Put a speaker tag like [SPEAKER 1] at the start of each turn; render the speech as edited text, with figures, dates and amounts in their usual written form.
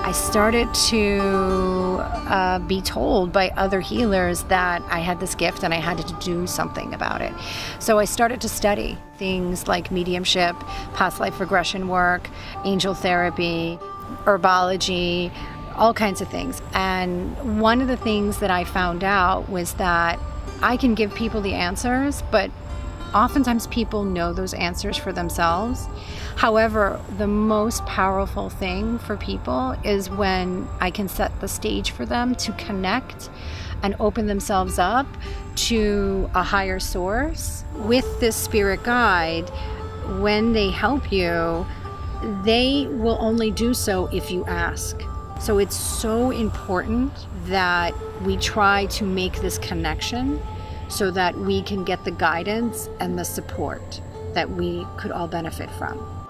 [SPEAKER 1] I started to be told by other healers that I had this gift and I had to do something about it. So I started to study things like mediumship, past life regression work, angel therapy, herbology, all kinds of things. And one of the things that I found out was that I can give people the answers, but oftentimes people know those answers for themselves. However, the most powerful thing for people is when I can set the stage for them to connect and open themselves up to a higher source. With this spirit guide, when they help you, they will only do so if you ask. So it's so important that we try to make this connection so that we can get the guidance and the support that we could all benefit from.